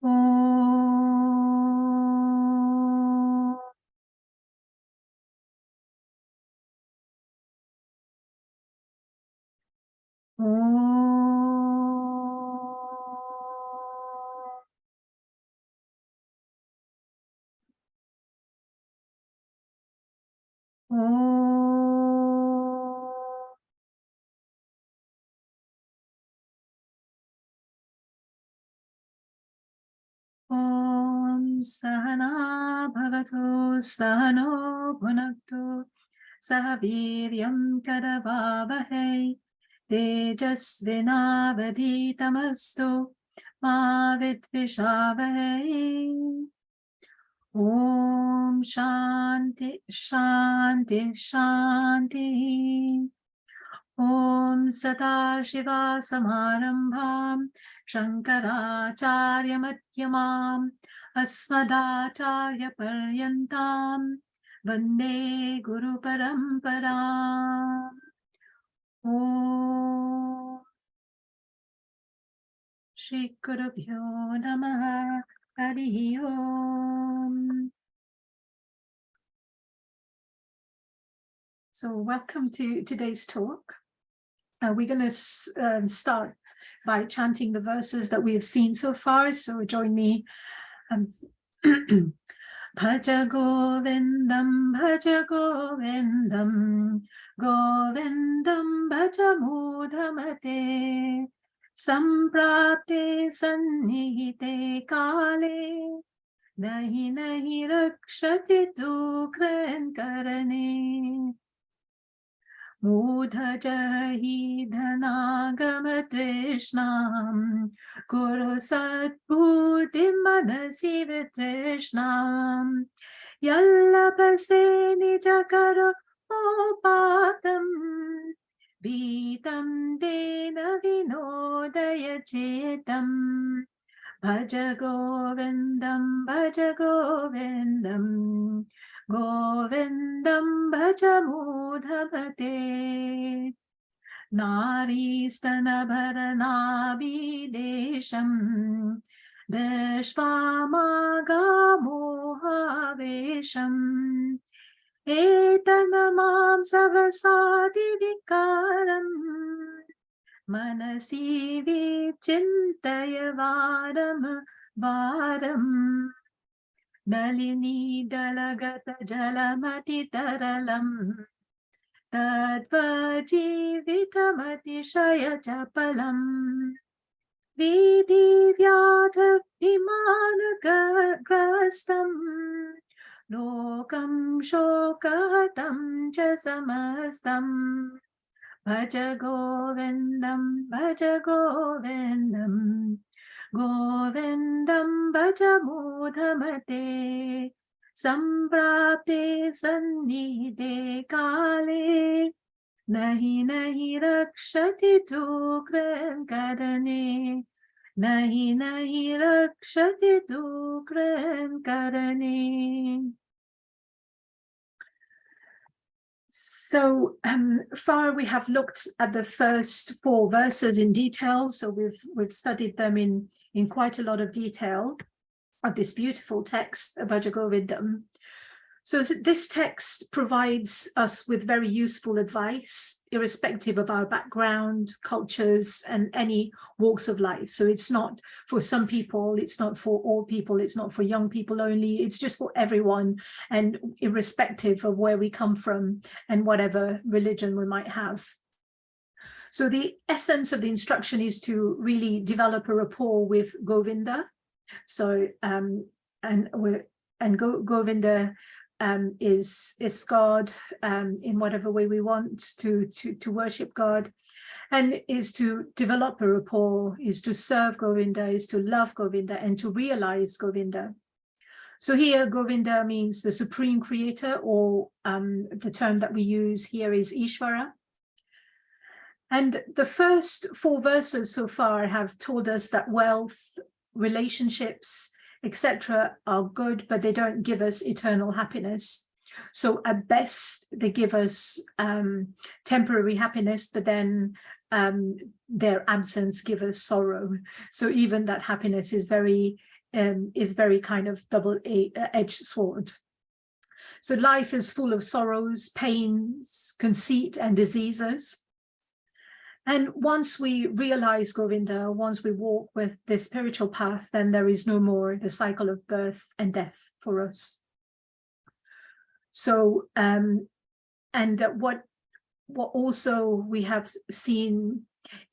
Om. Om Sahana Bhavatu Sahano Bhunaktu Sahaviryam Karavavahe Tejasvinavadhitamastu Ma Vidvishavahe. Om Shanti Shanti Shanti. Om Sadashiva Samarambham Shankaracharya Madhyamam Asmadacharya Paryantam Vande Guru Paramparam. Om Shri Gurubhyo Namaha. Harihi Om. So welcome to today's talk. We're going to start by chanting the verses that we have seen so far. So join me. Bhaja Govindam, Bhaja Govindam, Govindam Bhaja Mudhamate, Samprapte Sannihite Kale, Nahi Nahi Rakshati Dukran Karane. Mudhajahi dhanagama trishnam Kuru satbhuti manasi vitrishnam Yallabhase nijakara upatam Vitam dena vinodaya chetam Bhaja Govindam, Bhaja Govindam, Govindam Bhaja Mudhavate. Nari Stanabharanabhidesham, Deshvamaga Etanamam Savasadi Vikaram. Manasi vichintaya varam varam Nalini dalagata jalamati taralam Tadvaji vitamati shaya chapalam Vidhi vyadha vimana grastam Lokam shokatam cha samastam Bhaja Govindam, Bhaja Govindam, Govindam Bhaja Mudhamate, Samprapte Sannihite Kale, Nahi Nahi Rakshati Dukran Karane, Nahi Nahi Rakshati Dukran Karane. So far we have looked at the first 4 verses in detail. So we've studied them in quite a lot of detail of this beautiful text, Bhaja Govindam. So this text provides us with very useful advice, irrespective of our background, cultures, and any walks of life. So it's not for some people, it's not for all people, it's not for young people only, it's just for everyone, and irrespective of where we come from and whatever religion we might have. So the essence of the instruction is to really develop a rapport with Govinda. So Govinda is God in whatever way we want to worship God, and is to develop a rapport, is to serve Govinda, is to love Govinda, and to realize Govinda. So here Govinda means the supreme creator, or the term that we use here is Ishvara. And the first 4 verses so far have told us that wealth, relationships, etc. are good, but they don't give us eternal happiness. So at best, they give us temporary happiness, but then their absence gives us sorrow. So even that happiness is very is very kind of double-edged sword. So life is full of sorrows, pains, conceit, and diseases. And once we realize Govinda, once we walk with the spiritual path, then there is no more the cycle of birth and death for us. So, what also we have seen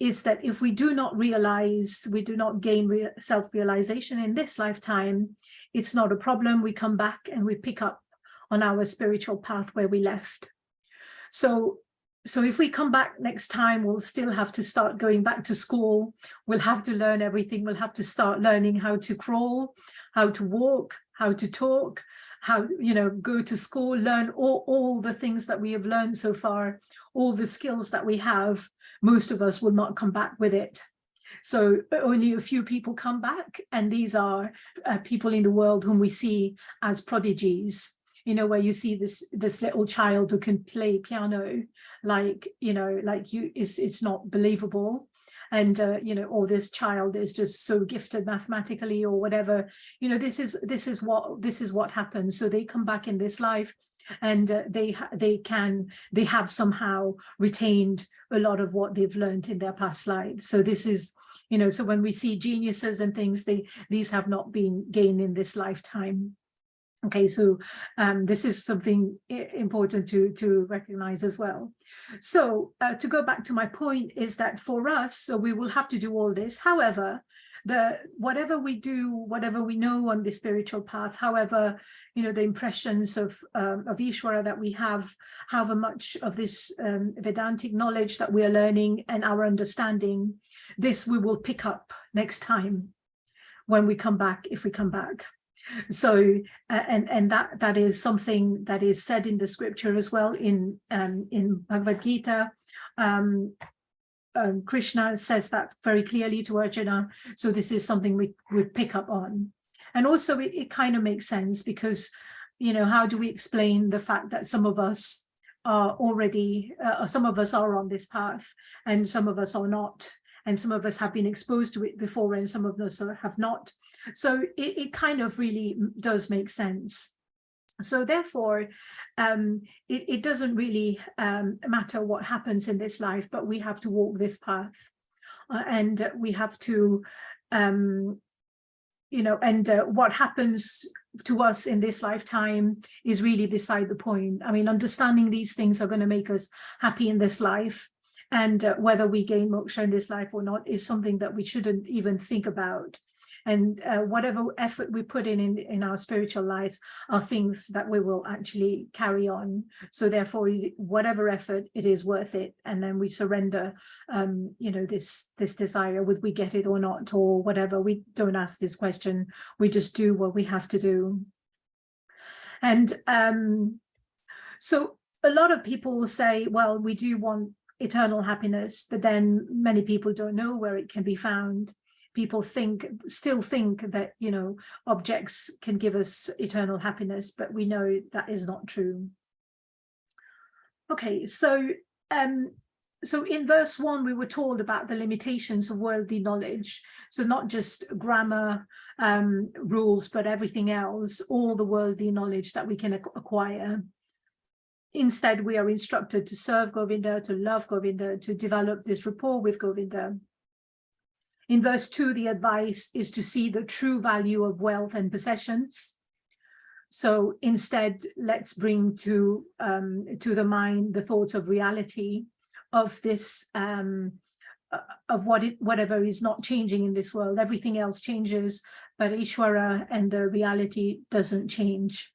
is that if we do not realize, we do not gain self-realization in this lifetime, it's not a problem. We come back and we pick up on our spiritual path where we left. So if we come back next time, we'll still have to start going back to school. We'll have to learn everything. We'll have to start learning how to crawl, how to walk, how to talk, how, go to school, learn all the things that we have learned so far, all the skills that we have. Most of us will not come back with it. So only a few people come back, and these are people in the world whom we see as prodigies. Where you see this little child who can play piano, it's not believable. And, or this child is just so gifted mathematically or whatever, this is what happens. So they come back in this life, and they have somehow retained a lot of what they've learned in their past lives. So this is, so when we see geniuses and things, these have not been gained in this lifetime. Okay, so this is something important to recognize as well. So to go back to my point is that for us, so we will have to do all this. However, whatever we do, whatever we know on the spiritual path, however, the impressions of Ishvara that we have, however much of this Vedantic knowledge that we are learning and our understanding, this we will pick up next time when we come back, if we come back. So and that is something that is said in the scripture as well in Bhagavad Gita. Krishna says that very clearly to Arjuna. So this is something we would pick up on. And also it kind of makes sense because, how do we explain the fact that some of us are already, some of us are on this path and some of us are not? And some of us have been exposed to it before and some of us have not. So it kind of really does make sense. So therefore, it doesn't really matter what happens in this life, but we have to walk this path. And we have to, what happens to us in this lifetime is really beside the point. I mean, understanding these things are going to make us happy in this life. And whether we gain moksha in this life or not is something that we shouldn't even think about. And whatever effort we put in our spiritual lives are things that we will actually carry on. So therefore, whatever effort, it is worth it. And then we surrender, this desire, would we get it or not, or whatever. We don't ask this question. We just do what we have to do. And so a lot of people will say, well, we do want eternal happiness, but then many people don't know where it can be found. People still think that, objects can give us eternal happiness, but we know that is not true. Okay, so in verse 1, we were told about the limitations of worldly knowledge. So not just grammar rules, but everything else, all the worldly knowledge that we can acquire. Instead, we are instructed to serve Govinda, to love Govinda, to develop this rapport with Govinda. In verse 2, the advice is to see the true value of wealth and possessions. So instead, let's bring to the mind the thoughts of reality, of this, of whatever is not changing in this world. Everything else changes, but Ishvara and the reality doesn't change.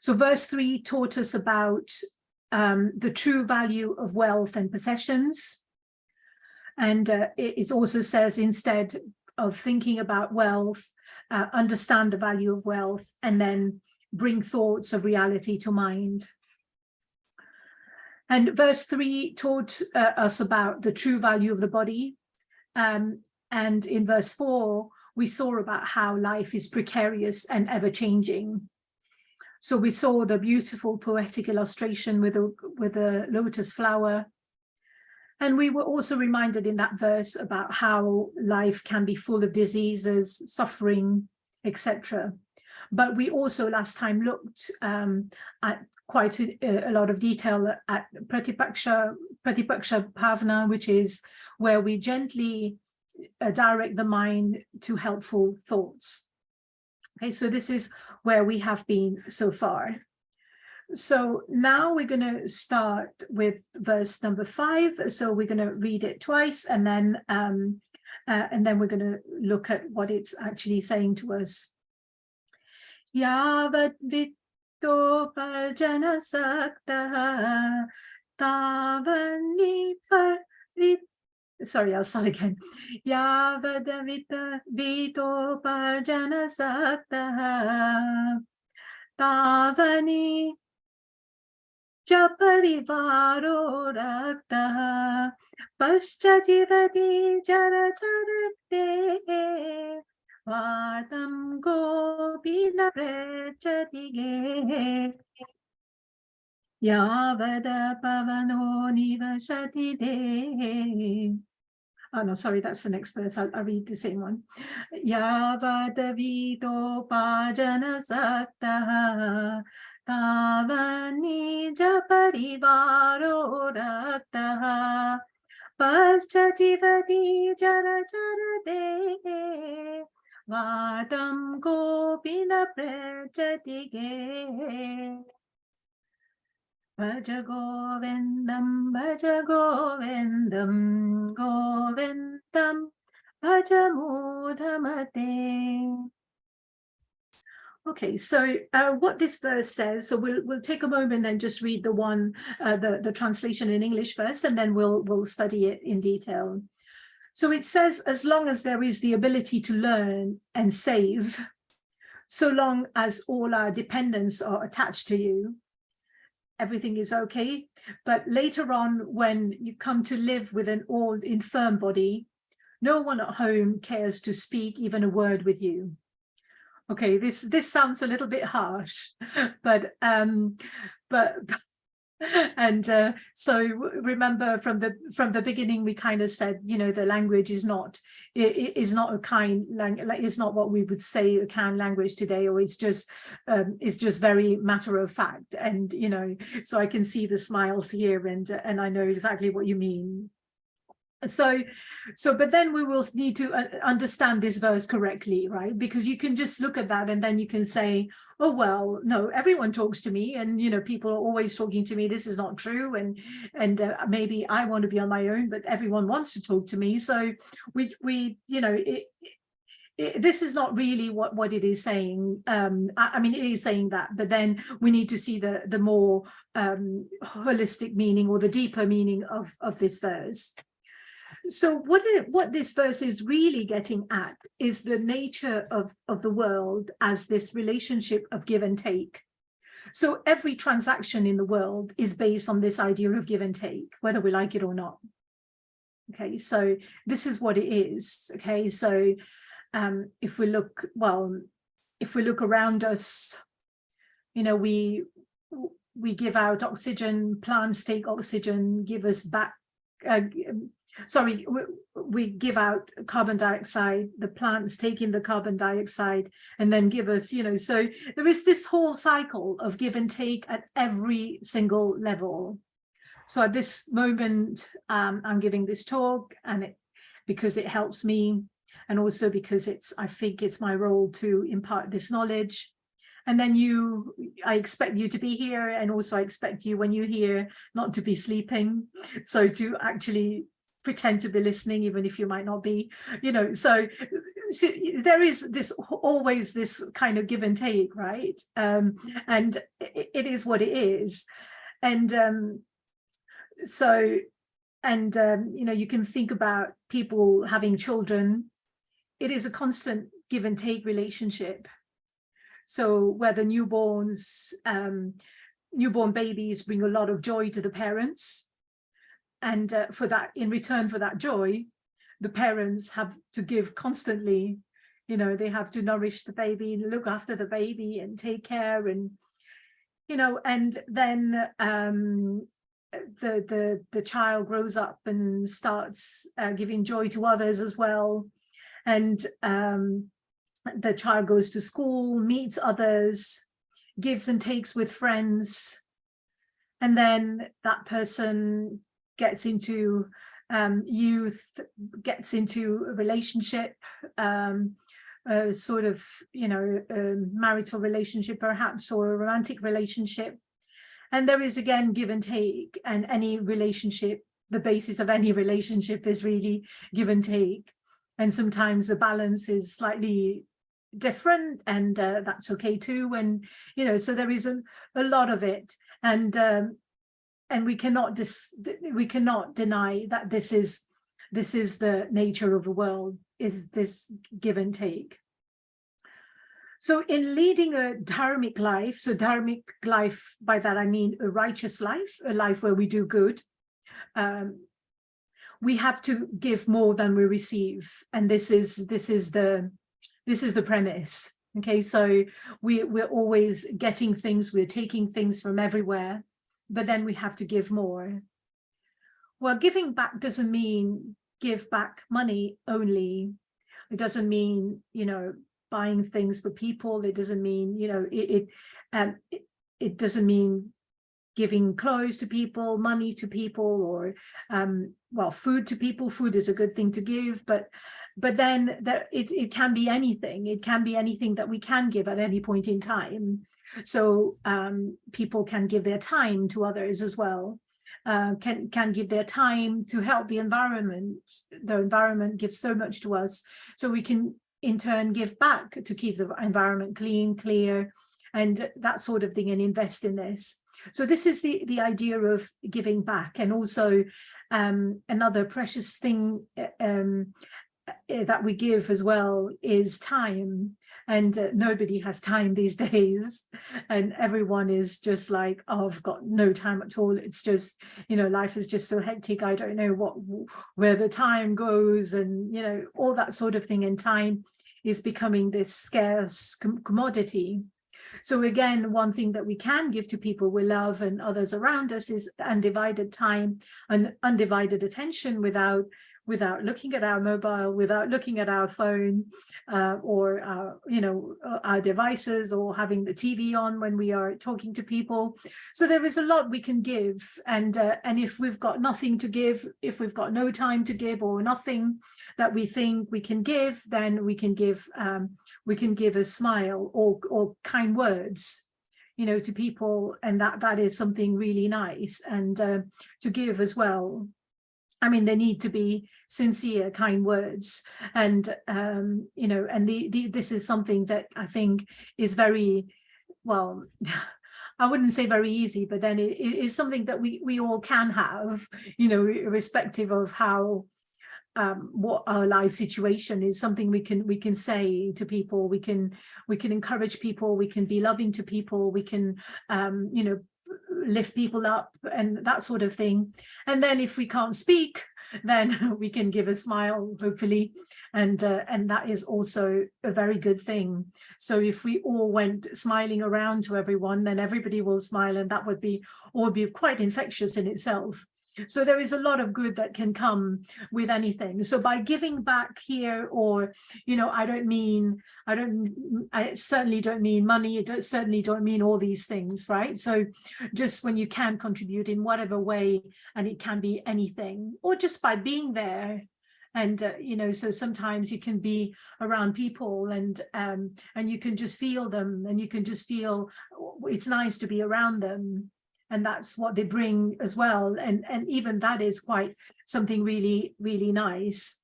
So verse 3 taught us about the true value of wealth and possessions. And it also says, instead of thinking about wealth, understand the value of wealth and then bring thoughts of reality to mind. And verse 3 taught us about the true value of the body. And in verse 4, we saw about how life is precarious and ever-changing. So we saw the beautiful poetic illustration with a lotus flower. And we were also reminded in that verse about how life can be full of diseases, suffering, etc. But we also last time looked at quite a lot of detail at Pratipaksha Bhavna, which is where we gently direct the mind to helpful thoughts. Okay, so this is where we have been so far. So now we're going to start with verse number 5. So we're going to read it twice, and then we're going to look at what it's actually saying to us. Yavat vittoparjana saktaha tavani parit. Sorry, I'll start again. Yavadavita vittoparjana saktaha tavani Japarivaro raktaha paschajivati jara charate vatam gopina prechatige yavada pavano nivashati de. Oh, no, sorry, that's the next verse. I'll read the same one. Yavadavito pajana saktaha tavani japarivaro raktaha paschajivati jara charade vatam gopina prechatige. Bhaja Govindam, Bhaja Govindam, Govindam, Bhaja Mudhamate. Okay, so what this verse says, so we'll take a moment and just read the one, the translation in English first, and then we'll study it in detail. So it says, as long as there is the ability to learn and save, so long as all our dependents are attached to you, everything is okay. But later on, when you come to live with an old infirm body, no one at home cares to speak even a word with you. Okay, this sounds a little bit harsh, but so remember from the beginning we kind of said, you know, the language is not a kind language, is not what we would say a kind language today, or it's just very matter of fact. And you know, so I can see the smiles here, and I know exactly what you mean. So but then we will need to understand this verse correctly, right? Because you can just look at that and then you can say, oh well, no, everyone talks to me, and you know, people are always talking to me, this is not true, and maybe I want to be on my own, but everyone wants to talk to me. So we you know, this is not really what it is saying. I mean, it is saying that, but then we need to see the more holistic meaning, or the deeper meaning of this verse. So what this verse is really getting at is the nature of the world as this relationship of give and take. So every transaction in the world is based on this idea of give and take, whether we like it or not. Okay, so this is what it is. Okay, so if we look around us, you know, we give out oxygen, plants take oxygen, give us back. We give out carbon dioxide, the plants take in the carbon dioxide and then give us, you know, so there is this whole cycle of give and take at every single level. So at this moment, I'm giving this talk, and because it helps me, and also because I think it's my role to impart this knowledge. And then I expect you to be here, and also I expect you, when you're here, not to be sleeping, so to actually pretend to be listening, even if you might not be, you know. So there is always this kind of give and take, right? And it is what it is. And you know, you can think about people having children. It is a constant give and take relationship. So where the newborn babies bring a lot of joy to the parents, and for that, in return for that joy, the parents have to give constantly. You know, they have to nourish the baby, look after the baby, and take care, and you know, and then the child grows up and starts giving joy to others as well, and the child goes to school, meets others, gives and takes with friends, and then that person gets into youth, gets into a relationship, sort of, you know, a marital relationship perhaps, or a romantic relationship. And there is again give and take, and any relationship, the basis of any relationship is really give and take. And sometimes the balance is slightly different, and that's okay too. And, you know, so there is a lot of it. And we cannot deny that this is the nature of the world, is this give and take. So in leading a dharmic life, so dharmic life, by that I mean a righteous life, a life where we do good, we have to give more than we receive. And this is the premise. Okay, so we're always getting things, we're taking things from everywhere, but then we have to give more. Well, giving back doesn't mean give back money only. It doesn't mean, you know, buying things for people. It doesn't mean, you know, it doesn't mean giving clothes to people, money to people, or well, food to people. Food is a good thing to give, but then it can be anything. It can be anything that we can give at any point in time. So people can give their time to others as well. Can give their time to help the environment. The environment gives so much to us, so we can in turn give back to keep the environment clean, clear, and that sort of thing, and invest in this. So this is the idea of giving back. And also another precious thing that we give as well is time. And nobody has time these days, and everyone is just like, oh, I've got no time at all. It's just, you know, life is just so hectic. I don't know where the time goes, and, you know, all that sort of thing. And time is becoming this scarce commodity. So again, one thing that we can give to people we love and others around us is undivided time and undivided attention, without looking at our mobile, without looking at our phone, or our devices, or having the TV on when we are talking to people. So there is a lot we can give, and if we've got nothing to give, if we've got no time to give, or nothing that we think we can give, then we can give a smile or kind words, you know, to people, and that is something really nice, and to give as well. I mean, they need to be sincere, kind words, and you know, and this is something that I think is very, well, I wouldn't say very easy, but then it is something that we all can have, you know, irrespective of how what our life situation is. Something we can say to people. We can encourage people. We can be loving to people. We can you know, lift people up, and that sort of thing. And then if we can't speak, then we can give a smile, hopefully, and that is also a very good thing. So if we all went smiling around to everyone, then everybody will smile, and that would be quite infectious in itself. So there is a lot of good that can come with anything. So by giving back here, or, you know, I certainly don't mean money. Certainly don't mean all these things, right? So just when you can contribute in whatever way, and it can be anything, or just by being there. And you know, so sometimes you can be around people, and you can just feel them, and you can just feel it's nice to be around them. And that's what they bring as well. And even that is quite something really, really nice.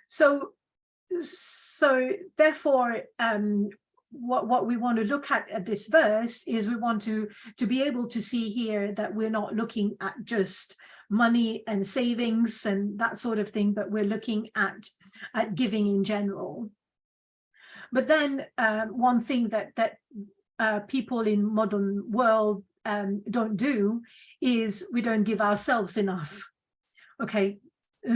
So therefore, what we want to look at this verse is, we want to be able to see here that we're not looking at just money and savings and that sort of thing, but we're looking at giving in general. But then one thing that people in modern world don't do is we don't give ourselves enough. Okay,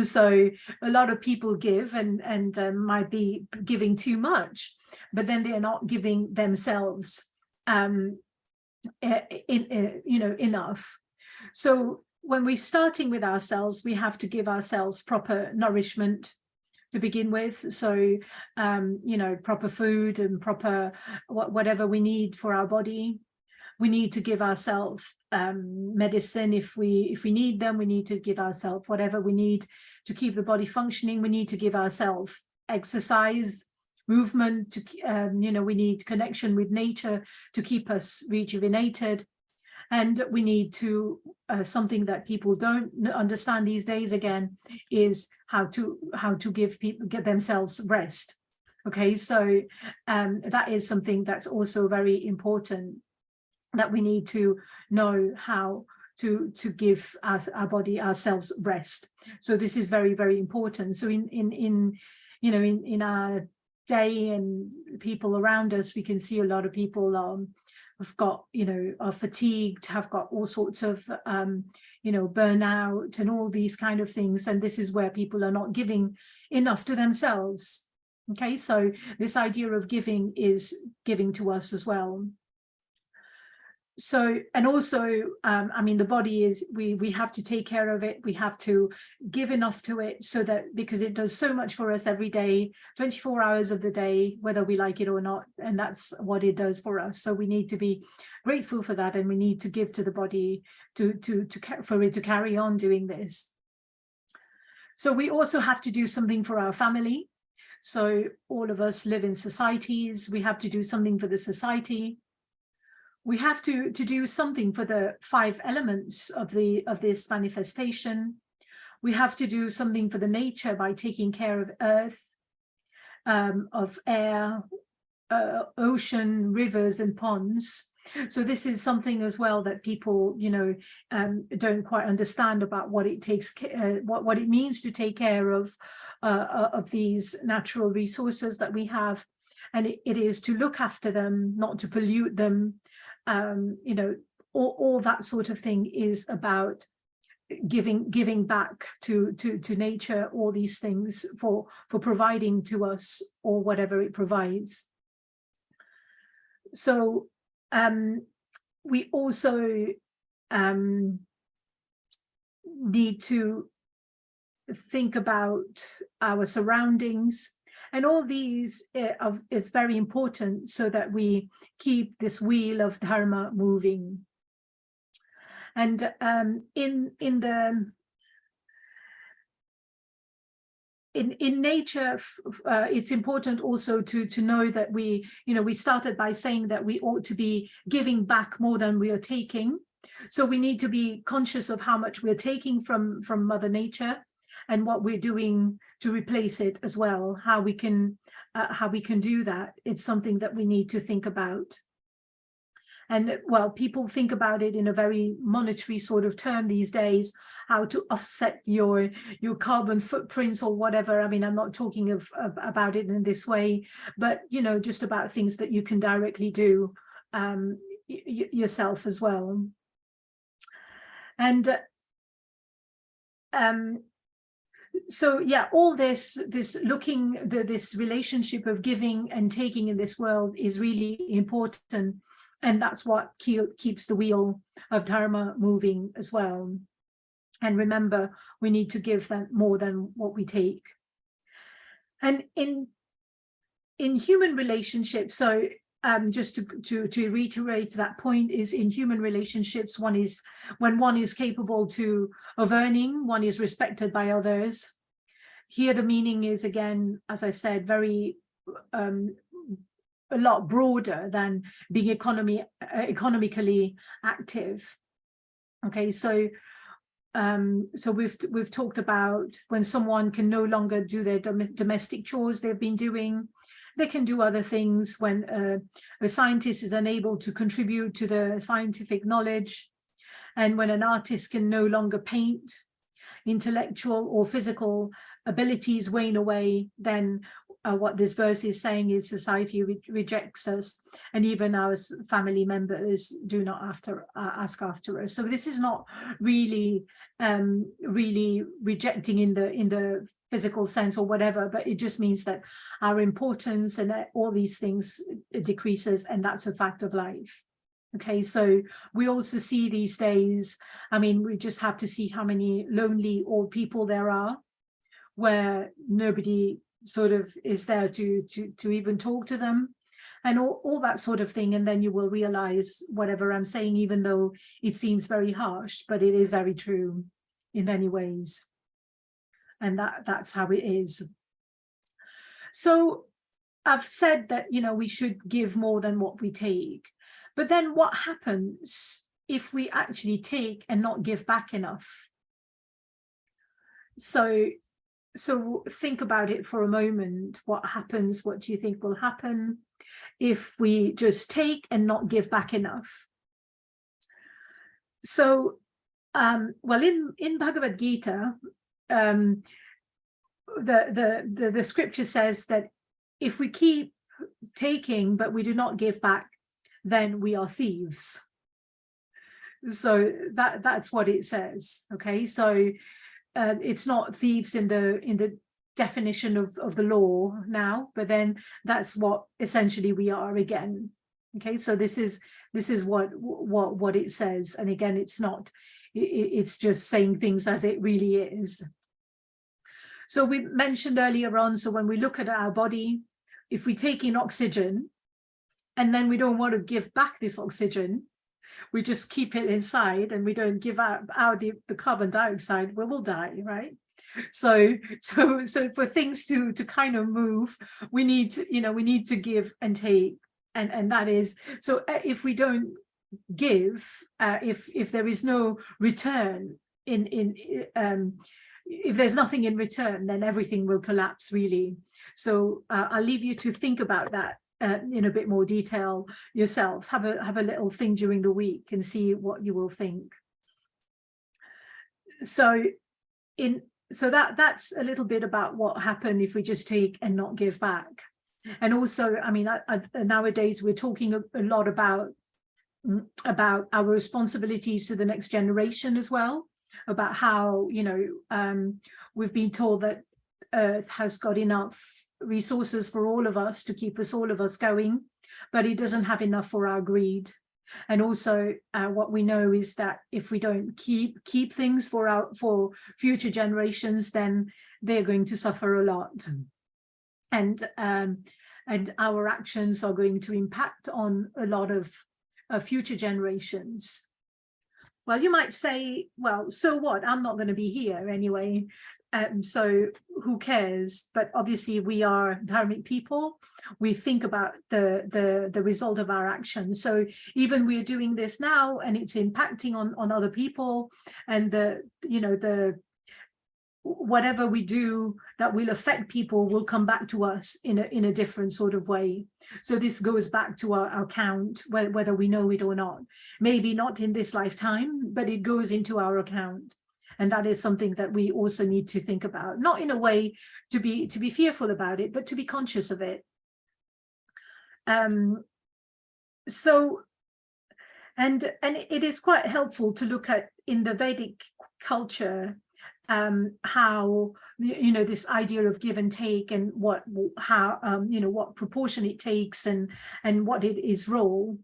so a lot of people give and might be giving too much, but then they're not giving themselves enough. So when we're starting with ourselves, we have to give ourselves proper nourishment, to begin with. So, you know, proper food and proper whatever we need for our body. We need to give ourselves medicine if we need them. We need to give ourselves whatever we need to keep the body functioning. We need to give ourselves exercise, movement, to you know, we need connection with nature to keep us rejuvenated. And we need to, something that people don't understand these days, again, is how to get themselves rest. Okay, so that is something that's also very important, that we need to know how to give our body, ourselves rest. So this is very, very important. So in you know, in our day and people around us, we can see a lot of people have got, you know, are fatigued, have got all sorts of, you know, burnout and all these kind of things. And this is where people are not giving enough to themselves. Okay, so this idea of giving is giving to us as well. So, and also, I mean, the body is, we have to take care of it. We have to give enough to it, so that, because it does so much for us every day, 24 hours of the day, whether we like it or not. And that's what it does for us. So we need to be grateful for that. And we need to give to the body for it to carry on doing this. So we also have to do something for our family. So all of us live in societies. We have to do something for the society. We have to do something for the 5 elements of this manifestation. We have to do something for the nature by taking care of earth, of air, ocean, rivers and ponds. So this is something as well that people, you know, don't quite understand about what it takes, what it means to take care of these natural resources that we have. And it is to look after them, not to pollute them. You know, all that sort of thing is about giving back to nature, all these things for providing to us, or whatever it provides. So we also need to think about our surroundings. And all these is very important, so that we keep this wheel of dharma moving. And in nature, it's important also to know that we started by saying that we ought to be giving back more than we are taking. So we need to be conscious of how much we're taking from Mother Nature, and what we're doing to replace it as well, how we can do that. It's something that we need to think about. And well, people think about it in a very monetary sort of term these days, how to offset your carbon footprints or whatever. I mean, I'm not talking about it in this way, but, you know, just about things that you can directly do yourself as well. And so yeah, all this relationship of giving and taking in this world is really important, and that's what keeps the wheel of dharma moving as well. And remember, we need to give them more than what we take. And in human relationships, so just to reiterate that point, is in human relationships, when one is capable of earning, one is respected by others. Here the meaning is, again, as I said, very a lot broader than being economically active. Okay, so we've talked about when someone can no longer do their domestic chores they've been doing. They can do other things when a scientist is unable to contribute to the scientific knowledge, and when an artist can no longer paint, intellectual or physical abilities wane away, then what this verse is saying is society rejects us, and even our family members do not ask after us. So this is not really rejecting in the physical sense or whatever, but it just means that our importance and all these things decreases, and that's a fact of life. Okay, so we also see these days, I mean, we just have to see how many lonely old people there are. where nobody sort of is there to even talk to them, and all that sort of thing. And then you will realize whatever I'm saying, even though it seems very harsh, but it is very true in many ways. And that's how it is. So I've said that, you know, we should give more than what we take. But then what happens if we actually take and not give back enough? So think about it for a moment. What happens? What do you think will happen if we just take and not give back enough? So, well, in Bhagavad Gita, the scripture says that if we keep taking but we do not give back, then we are thieves. So that's what it says. Okay, so it's not thieves in the definition of the law now, but then that's what essentially we are again. Okay, so this is what it says, and again, it's just saying things as it really is. So we mentioned earlier on, so when we look at our body, if we take in oxygen and then we don't want to give back this oxygen, we just keep it inside and we don't give out the carbon dioxide, we will die, right? So for things to kind of move, we need to give and take, and that is, so if we don't give, if there is no return if there's nothing in return, then everything will collapse, really. So I'll leave you to think about that in a bit more detail yourselves. Have a little thing during the week and see what you will think. So that's a little bit about what happened if we just take and not give back. And also, I mean, nowadays we're talking a lot about our responsibilities to the next generation as well, about how, you know, we've been told that Earth has got enough resources for all of us to keep all of us going, but it doesn't have enough for our greed. And also what we know is that if we don't keep things for future generations, then they're going to suffer a lot. And our actions are going to impact on a lot of future generations. Well, you might say, well, so what? I'm not going to be here anyway. So who cares? But obviously we are dharmic people. We think about the result of our actions. So even we're doing this now and it's impacting on other people, and whatever we do that will affect people will come back to us in a different sort of way. So this goes back to our account, whether we know it or not. Maybe not in this lifetime, but it goes into our account. And that is something that we also need to think about, not in a way to be fearful about it, but to be conscious of it. So, and it is quite helpful to look at in the Vedic culture, how, you know, this idea of give and take, and what proportion it takes, and what it is role.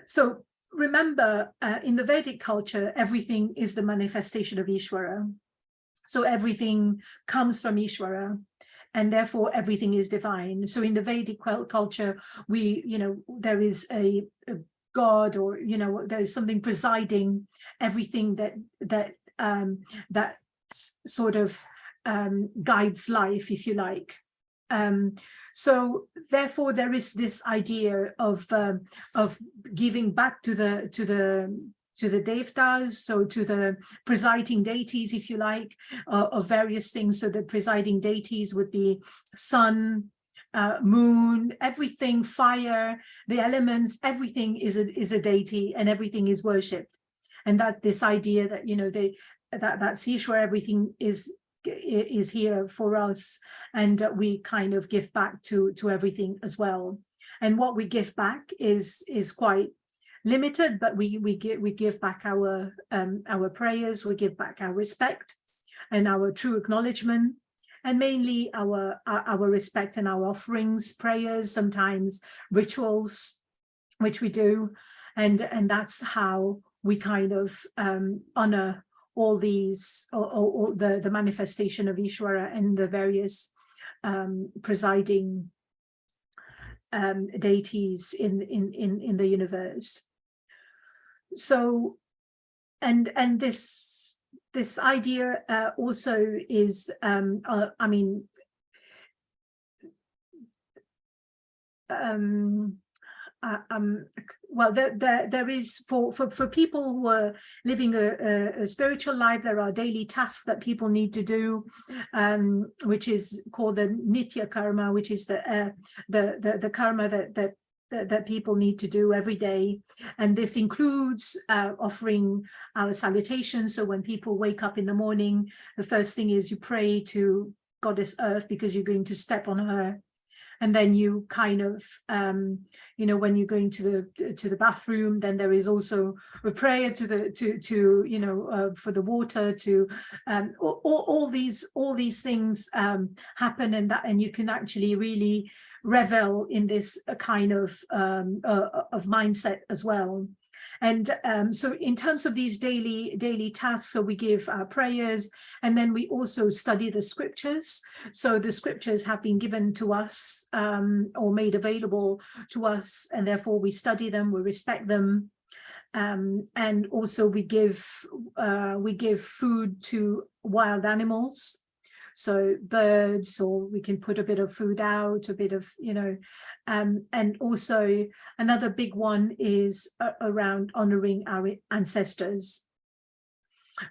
So remember, in the Vedic culture, everything is the manifestation of Ishvara. So everything comes from Ishvara, and therefore everything is divine. So in the Vedic culture, there is a God, or, you know, there is something presiding everything that sort of guides life, if you like. So therefore there is this idea of giving back to the devtas, so to the presiding deities, if you like, of various things. So the presiding deities would be sun, moon, everything, fire, the elements, everything is a deity, and everything is worshipped. And that this idea that, you know, that's Ishvara, everything is here for us, and we kind of give back to everything as well. And what we give back is quite limited, but we give back our prayers, we give back our respect and our true acknowledgement, and mainly our respect and our offerings, prayers, sometimes rituals, which we do, and that's how we kind of honor all these, or the manifestation of Ishvara and the various presiding deities in the universe. So, and this idea also is, I mean, well, there is for people who are living a spiritual life, there are daily tasks that people need to do, which is called the nitya karma, which is the karma that people need to do every day. And this includes offering our salutations. So when people wake up in the morning, the first thing is you pray to Goddess Earth, because you're going to step on her. And then you kind of, you know, when you're going to the bathroom, then there is also a prayer to you know, for the water, to all these things happen, and you can actually really revel in this kind of mindset as well. And so in terms of these daily tasks, so we give our prayers, and then we also study the scriptures. So the scriptures have been given to us or made available to us, and therefore we study them, we respect them. And also we give food to wild animals. So birds, or we can put a bit of food out, a bit of, you know, and also another big one is around honoring our ancestors.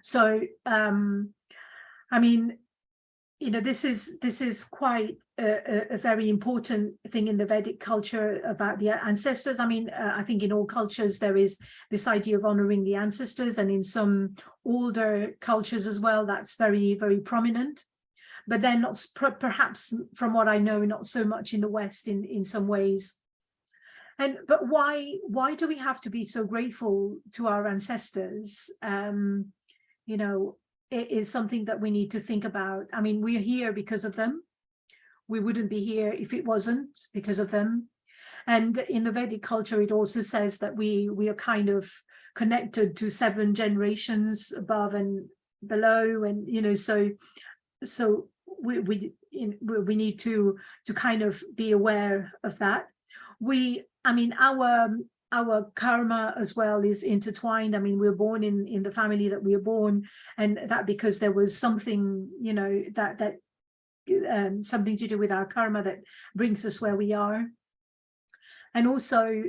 So, I mean, you know, this is quite a very important thing in the Vedic culture about the ancestors. I mean, I think in all cultures there is this idea of honoring the ancestors, and in some older cultures as well, that's very, very prominent. But then not perhaps, from what I know, not so much in the West in some ways. But why do we have to be so grateful to our ancestors? You know, it is something that we need to think about. I mean, we're here because of them. We wouldn't be here if it wasn't because of them. And in the Vedic culture, it also says that we are kind of connected to 7 generations above and below, and you know, so we need to kind of be aware of that. I mean, our karma as well is intertwined. I mean, we're born in the family that we are born, and that because there was something, you know, that something to do with our karma that brings us where we are. And also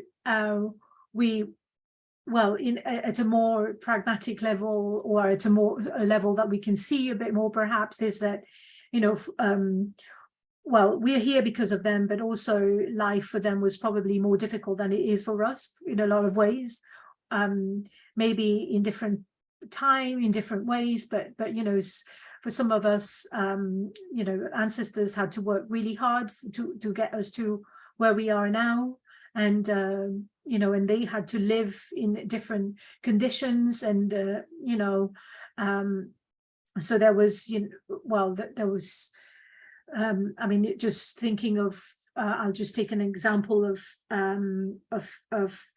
well, at a more pragmatic level, or at a level that we can see a bit more perhaps, is that, you know, well, we're here because of them, but also life for them was probably more difficult than it is for us in a lot of ways, maybe in different time, in different ways, but you know, for some of us, you know, ancestors had to work really hard to get us to where we are now. And you know, and they had to live in different conditions, and you know, so there was, you know, well, there was, I mean, just thinking of, I'll just take an example of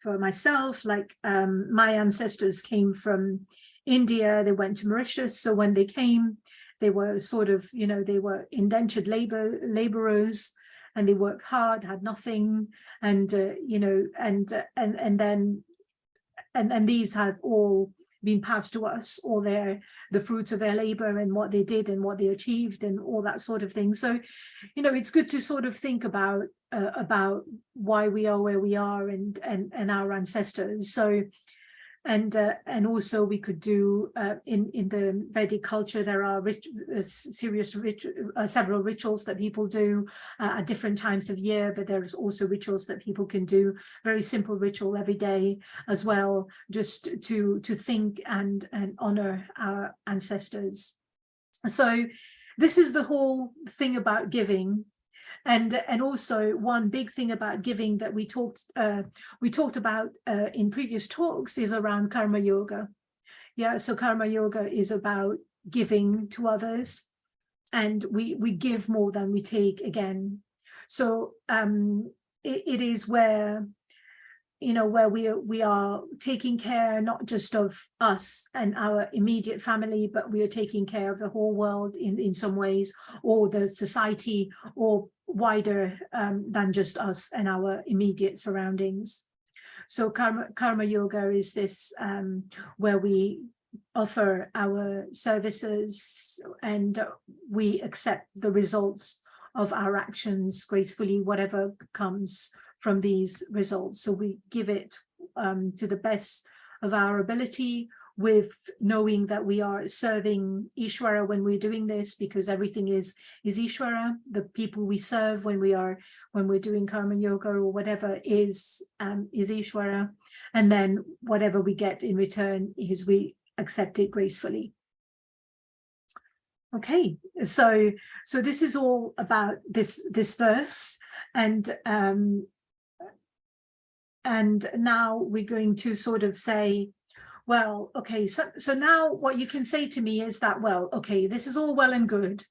myself. Like my ancestors came from India, they went to Mauritius. So when they came, they were sort of, you know, they were indentured laborers, and they worked hard, had nothing, and you know, and then these had all been passed to us, all the fruits of their labor and what they did and what they achieved and all that sort of thing. So, you know, it's good to sort of think about why we are where we are, and our ancestors. So, and also we could do in the Vedic culture, there are several rituals that people do at different times of year, but there's also rituals that people can do, very simple ritual every day as well, just to think and honor our ancestors. So this is the whole thing about giving. And also one big thing about giving that we talked about in previous talks is around karma yoga. Yeah, so karma yoga is about giving to others, and we give more than we take again. So it is where where we are taking care not just of us and our immediate family, but we are taking care of the whole world in some ways, or the society, or wider than just us and our immediate surroundings. So karma yoga is this where we offer our services and we accept the results of our actions gracefully, whatever comes from these results. So we give it to the best of our ability, with knowing that we are serving Ishvara when we're doing this, because everything is Ishvara. The people we serve when we're doing karma yoga or whatever is Ishvara, and then whatever we get in return is we accept it gracefully. Okay, so this is all about this verse, and now we're going to sort of say, well, okay, so now what you can say to me is that, well, okay, this is all well and good,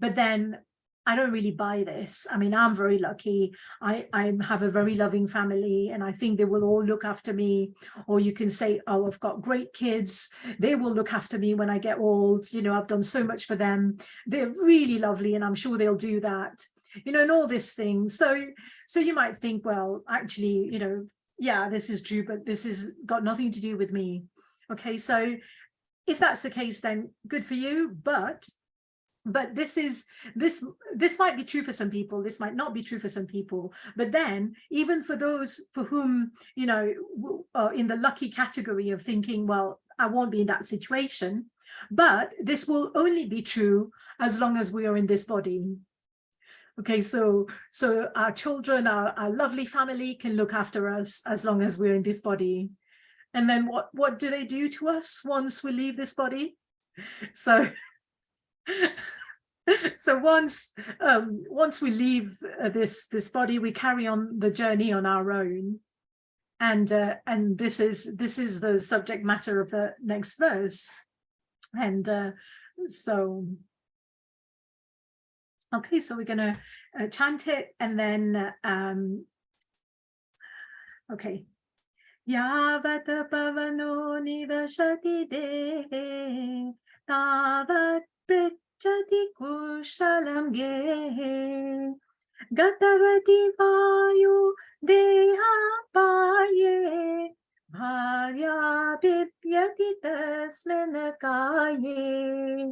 but then I don't really buy this. I mean, I'm very lucky. I have a very loving family, and I think they will all look after me. Or you can say, oh, I've got great kids. They will look after me when I get old. I've done so much for them. They're really lovely, and I'm sure they'll do that. And all this thing. So you might think, well, actually, yeah, this is true, but this has got nothing to do with me. Okay, so if that's the case, then good for you. But this might be true for some people. This might not be true for some people. But then, even for those for whom, in the lucky category of thinking, well, I won't be in that situation, but this will only be true as long as we are in this body. Okay, so our children, our lovely family can look after us as long as we're in this body. And then what do they do to us once we leave this body? So once we leave this body, we carry on the journey on our own. And this is the subject matter of the next verse. And okay, so we're going to chant it, and then, okay. Yavata pavano nivashati dehe, tavat prichati kushalam gehe, gatavati vayu deha paye, bharya pipyati tasmenakaye.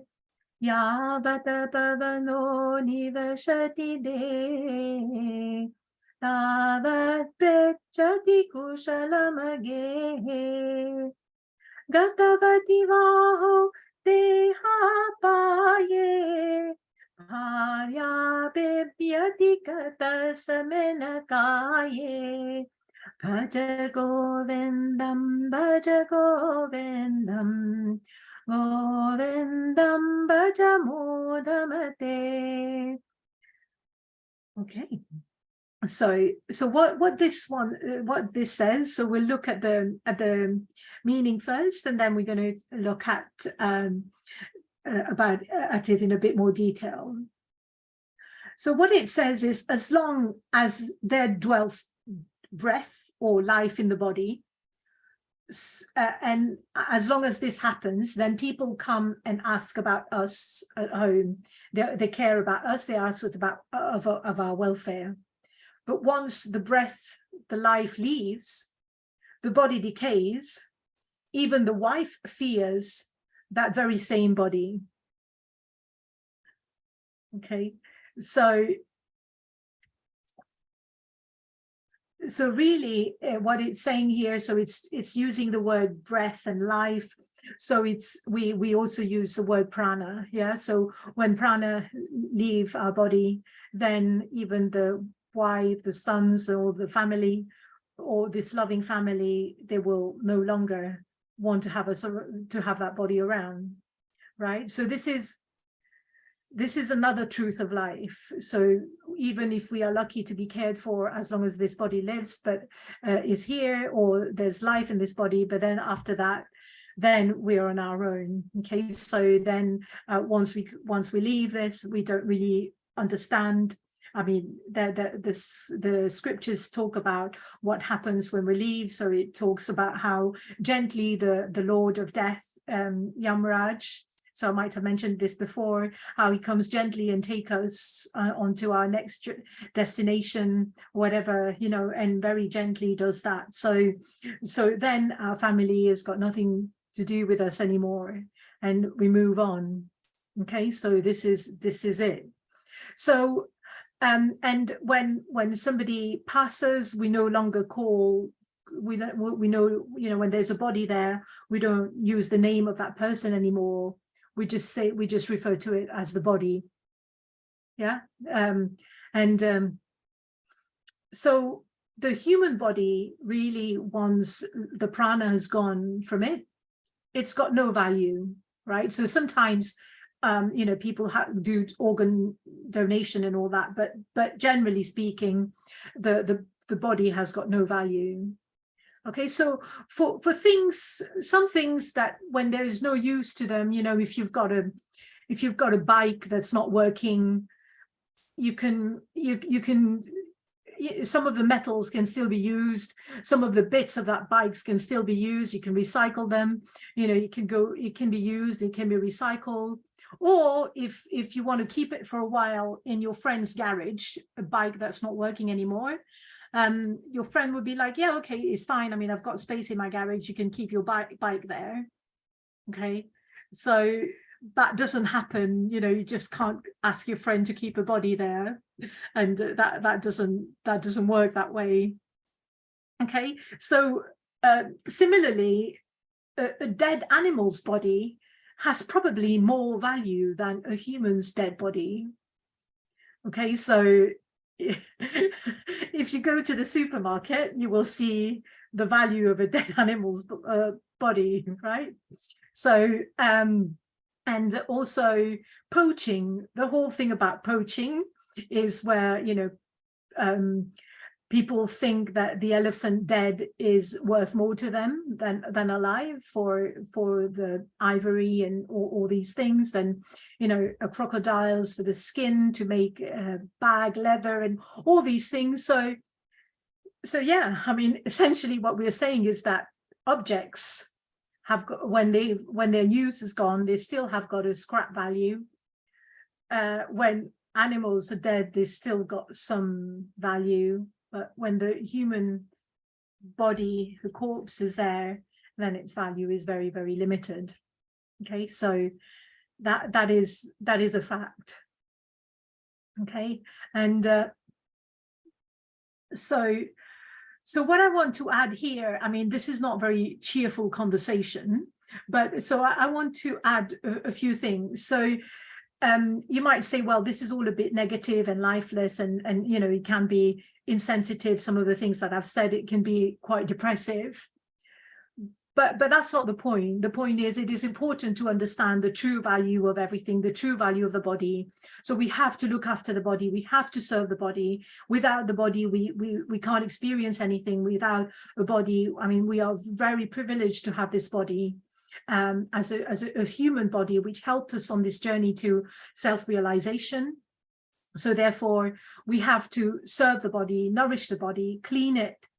Yavata pavano nivashati dehe, tavat prechati kushalamage, gatavati vaho deha paye, bharya pipyati katasamenakaye. Bhaja Govindam, Bhaja Govindam, Govindam Bhaja Mudamate. Okay, so what this says. So we'll look at the meaning first, and then we're going to look at it in a bit more detail. So what it says is, as long as there dwells breath or life in the body, and as long as this happens, then people come and ask about us at home. They care about us. They ask about of our welfare. But once the breath, the life leaves, the body decays. Even the wife fears that very same body. Okay, so really what it's saying here, so it's using the word breath and life. So we also use the word prana. Yeah, so when prana leave our body, then even the wife, the sons, or the family, or this loving family, they will no longer want to have that body around, right? So this is another truth of life. So even if we are lucky to be cared for as long as this body lives, but is here, or there's life in this body, but then after that, then we are on our own. Okay, so then once we leave this, we don't really understand I mean, the scriptures talk about what happens when we leave. So it talks about how gently the Lord of Death, Yamraj, so I might have mentioned this before, how he comes gently and take us onto our next destination, whatever, you know, and very gently does that. So then our family has got nothing to do with us anymore, and we move on. Okay, so this is it. So and when somebody passes, we no longer call, we know, you know, when there's a body there, we don't use the name of that person anymore. We just refer to it as the body. Yeah. So the human body, really, once the prana has gone from it, it's got no value, right? So sometimes you know, people do organ donation and all that, but generally speaking, the body has got no value. Okay, so for things, some things that when there is no use to them, you know, if you've got a bike that's not working, you can some of the metals can still be used, some of the bits of that bikes can still be used, you can recycle them, you know, it can be used, it can be recycled. Or if you want to keep it for a while in your friend's garage, a bike that's not working anymore, your friend would be like, yeah, okay, it's fine. I mean, I've got space in my garage. You can keep your bike there. Okay. So that doesn't happen. You know, you just can't ask your friend to keep a body there. And that doesn't work that way. Okay. So similarly, a dead animal's body has probably more value than a human's dead body. Okay, so if you go to the supermarket, you will see the value of a dead animal's body, right? So, and also poaching, the whole thing about poaching is where, you know, people think that the elephant dead is worth more to them than alive for the ivory and all these things, and you know, crocodiles for the skin to make bag leather and all these things. So yeah, I mean, essentially what we're saying is that objects have got, when their use is gone, they still have got a scrap value. When animals are dead, they still got some value. But when the human body, the corpse is there, then its value is very, very limited. Okay, so that is a fact. Okay, and so what I want to add here, I mean, this is not very cheerful conversation, but so I want to add a few things. So you might say, well, this is all a bit negative and lifeless, and you know, it can be insensitive. Some of the things that I've said, it can be quite depressive. But that's not the point. The point is, it is important to understand the true value of everything, the true value of the body. So we have to look after the body. We have to serve the body. Without the body, we can't experience anything. Without a body, I mean, we are very privileged to have this body. As a human body, which helped us on this journey to self-realization. So therefore, we have to serve the body, nourish the body, clean it,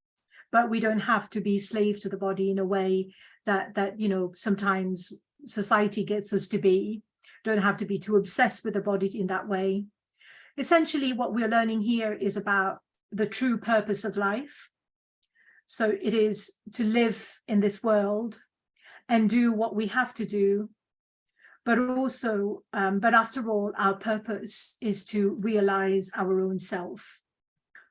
but we don't have to be slave to the body in a way that you know, sometimes society gets us to be. Don't have to be too obsessed with the body in that way. Essentially, what we're learning here is about the true purpose of life. So it is to live in this world and do what we have to do, but also, but after all, our purpose is to realize our own self,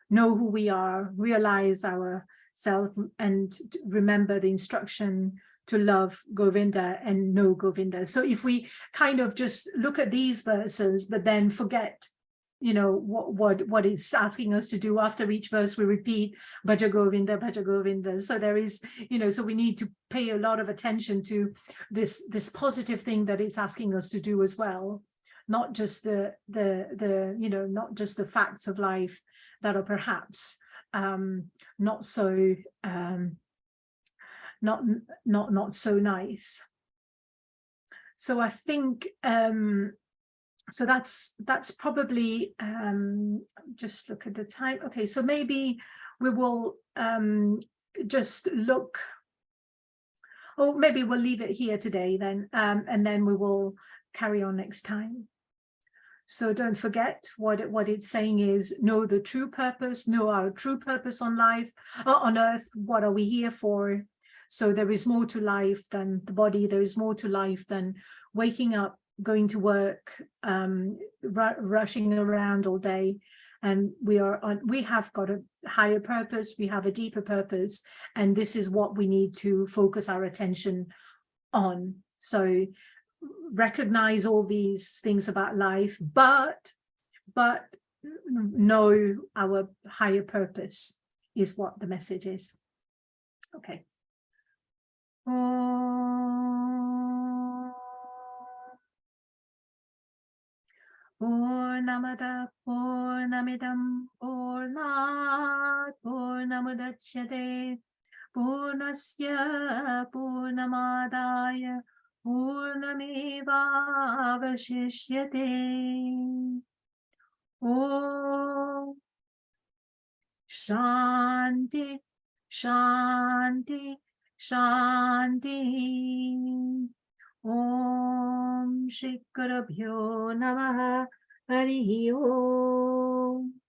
know who we are, realize our self, and remember the instruction to love Govinda and know Govinda. So if we kind of just look at these verses, but then forget, you know, what is asking us to do, after each verse we repeat Bhaja Govinda, Bhaja Govinda. So there is, you know, so we need to pay a lot of attention to this positive thing that it's asking us to do as well, not just the you know, not just the facts of life that are perhaps not so not so nice. So I think So that's probably, just look at the time. Okay, so maybe we will just look, or maybe we'll leave it here today then, and then we will carry on next time. So don't forget what it's saying is know the true purpose, know our true purpose on life, on earth. What are we here for? So there is more to life than the body. There is more to life than waking up, going to work, rushing around all day. And we have got a higher purpose. We have a deeper purpose. And this is what we need to focus our attention on. So recognize all these things about life, but know our higher purpose is what the message is. Okay. Purnamada Purnamidam Purnat Purnamudachyate Purnasya Purnamadaya Purnamevavashishyate. Om Shanti Shanti Shanti. Om Shri Gurubhyo Namaha. Harihi Om.